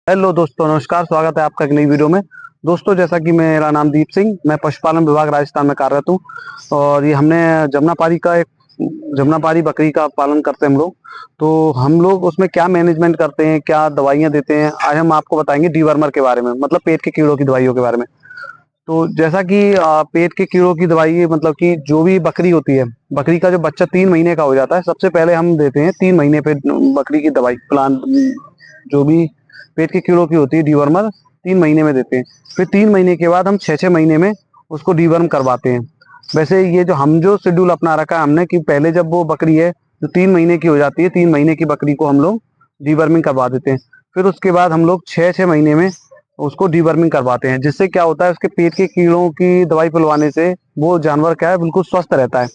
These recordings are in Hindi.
हेलो दोस्तों, नमस्कार। स्वागत है आपका एक नई वीडियो में। दोस्तों, जैसा कि मेरा नाम दीप सिंह, मैं पशुपालन विभाग राजस्थान में कार्यरत हूँ। और ये हमने जमुनापारी बकरी का पालन करते हैं हम लोग। तो हम लोग उसमें क्या मैनेजमेंट करते हैं, क्या दवाइयाँ देते हैं, आज हम आपको बताएंगे डीवर्मर के बारे में, मतलब पेट के कीड़ों की दवाइयों के बारे में। तो जैसा कि पेट के कीड़ों की दवाई, मतलब कि जो भी बकरी होती है, बकरी का जो बच्चा 3 महीने का हो जाता है, सबसे पहले हम देते हैं 3 महीने पे बकरी की दवाई प्लांट। जो भी पेट के कीड़ों की होती है डीवर्मर 3 महीने में देते हैं। फिर 3 महीने के बाद हम 6-6 महीने में उसको डीवर्म करवाते हैं। वैसे ये जो शेड्यूल अपना रखा है हमने, कि पहले जब वो बकरी है जो 3 महीने की हो जाती है, 3 महीने की बकरी को हम लोग डीवर्मिंग करवा देते हैं। फिर उसके बाद हम लोग 6-6 महीने में उसको डीवर्मिंग करवाते हैं, जिससे क्या होता है, उसके पेट के कीड़ों की दवाई पिलवाने से वो जानवर क्या है, बिल्कुल स्वस्थ रहता है।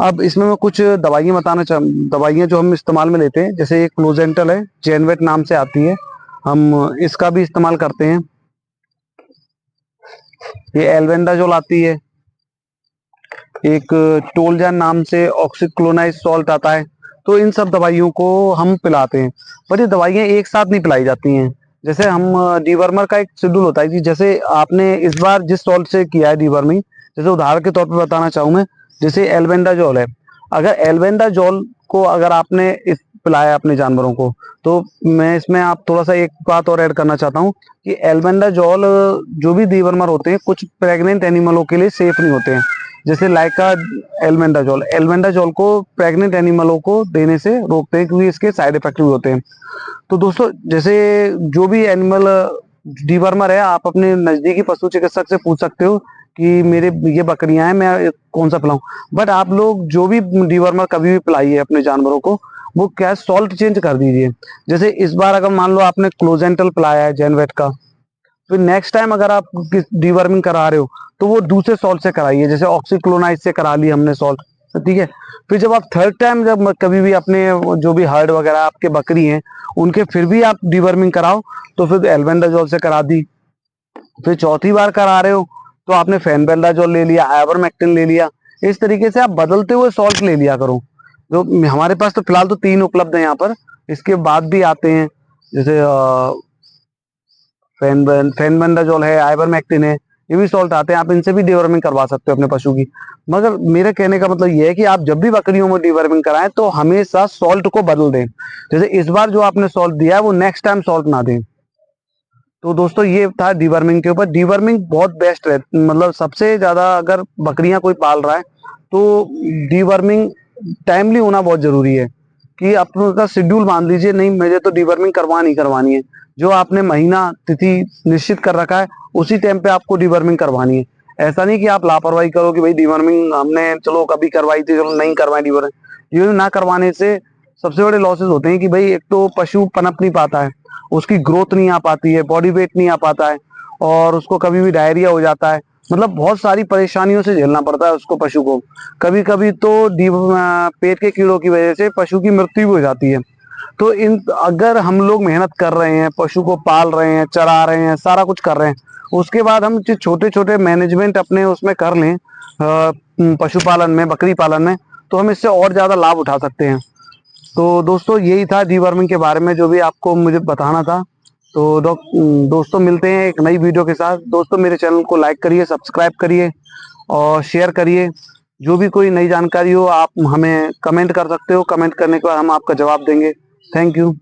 अब इसमें मैं कुछ दवाइयाँ जो हम इस्तेमाल में लेते हैं, जैसे एक क्लोजेंटल है, जेनवेट नाम से आती है, हम इसका भी इस्तेमाल करते हैं। ये एल्बेंडाजोल आती है। एक टोलजैन नाम से ऑक्सीक्लोनाइज सॉल्ट आता है। तो इन सब दवाइयों को हम पिलाते हैं, पर ये दवाइयाँ एक साथ नहीं पिलाई जाती हैं। जैसे हम डीवर्मर का एक शेड्यूल होता है कि जैसे आपने इस बार जिस सॉल्ट से किया है डीवर्मिंग, जैसे उदाहरण के तौर पर बताना चाहूँ मैं, जैसे एल्बेंडाजोल है। अगर एल्बेंडाजोल को अगर आपने पिलाया अपने जानवरों को, तो मैं इसमें आप थोड़ा सा एक बात और ऐड करना चाहता हूँ कि एल्बेंडाजोल जो भी डीवर्मर होते हैं, कुछ प्रेग्नेंट एनिमलों के लिए सेफ नहीं होते हैं। जैसे लाइका एल्बेंडाजोल को प्रेग्नेंट एनिमलों को देने से रोकते हैं, क्योंकि इसके साइड इफेक्ट भी होते हैं। तो दोस्तों, जैसे जो भी एनिमल डीवर्मर है, आप अपने नजदीकी पशु चिकित्सक से पूछ सकते हो कि मेरे ये बकरियां हैं, मैं कौन सा पिलाऊं। बट आप लोग जो भी डीवर्मर कभी भी पिलाइए अपने जानवरों को, वो क्या सॉल्ट चेंज कर दीजिए। जैसे इस बार अगर मान लो आपने क्लोजेंटल पिलाया है जेनवेट का, फिर नेक्स्ट टाइम अगर आप डीवर्मिंग करा रहे हो, तो वो दूसरे सॉल्ट से कराइए। जैसे ऑक्सीक्लोनाइज से करा ली हमने सॉल्ट, तो ठीक है। फिर जब आप थर्ड टाइम जब कभी भी अपने जो भी हर्ड वगैरह आपके बकरी हैं, उनके फिर भी आप डीवर्मिंग कराओ, तो फिर एल्बेंडाजोल से करा दी। फिर चौथी बार करा रहे हो, तो आपने फेनबेल्डाजोल ले लिया, आइवरमेक्टिन ले लिया। इस तरीके से आप बदलते हुए सॉल्ट ले लिया करो। जो हमारे पास तो फिलहाल तो 3 उपलब्ध है यहाँ पर। इसके बाद भी आते हैं, जैसे फेनबेंडाजोल है, आइवरमेक्टिन है, ये भी सॉल्ट आते हैं। आप इनसे भी डीवर्मिंग करवा सकते हो अपने पशु की। मगर मेरे कहने का मतलब ये है कि आप जब भी बकरियों में डीवर्मिंग कराएं, तो हमेशा सॉल्ट को बदल दें। जैसे इस बार जो आपने सॉल्ट दिया है, वो नेक्स्ट टाइम सॉल्ट ना दें। तो दोस्तों, ये था डीवर्मिंग के ऊपर। डीवर्मिंग बहुत बेस्ट है, मतलब सबसे ज्यादा अगर बकरियां कोई पाल रहा है, तो डीवर्मिंग टाइमली होना बहुत जरूरी है। कि आपका शेड्यूल मान लीजिए, नहीं मुझे तो डीवर्मिंग करवानी करवानी है। जो आपने महीना तिथि निश्चित कर रखा है, उसी टाइम पे आपको डीवर्मिंग करवानी है। ऐसा नहीं कि आप लापरवाही करो कि भाई डीवर्मिंग हमने चलो कभी करवाई थी, चलो नहीं करवाई डीवर्मिंग। डीवर्मिंग ना करवाने से सबसे बड़े लॉसेस होते हैं कि भाई एक तो पशु पनप नहीं पाता है, उसकी ग्रोथ नहीं आ पाती है, बॉडी वेट नहीं आ पाता है, और उसको कभी भी डायरिया हो जाता है। मतलब बहुत सारी परेशानियों से झेलना पड़ता है उसको, पशु को। कभी कभी तो पेट के कीड़ों की वजह से पशु की मृत्यु भी हो जाती है। तो इन अगर हम लोग मेहनत कर रहे हैं, पशु को पाल रहे हैं, चरा रहे हैं, सारा कुछ कर रहे हैं, उसके बाद हम छोटे छोटे मैनेजमेंट अपने उसमें कर लें, पशुपालन में, बकरी पालन में, तो हम इससे और ज्यादा लाभ उठा सकते हैं। तो दोस्तों, यही था डीवर्मिंग के बारे में जो भी आपको मुझे बताना था। तो दोस्तों, मिलते हैं एक नई वीडियो के साथ। दोस्तों, मेरे चैनल को लाइक करिए, सब्सक्राइब करिए और शेयर करिए। जो भी कोई नई जानकारी हो, आप हमें कमेंट कर सकते हो। कमेंट करने के बाद हम आपका जवाब देंगे। Thank you.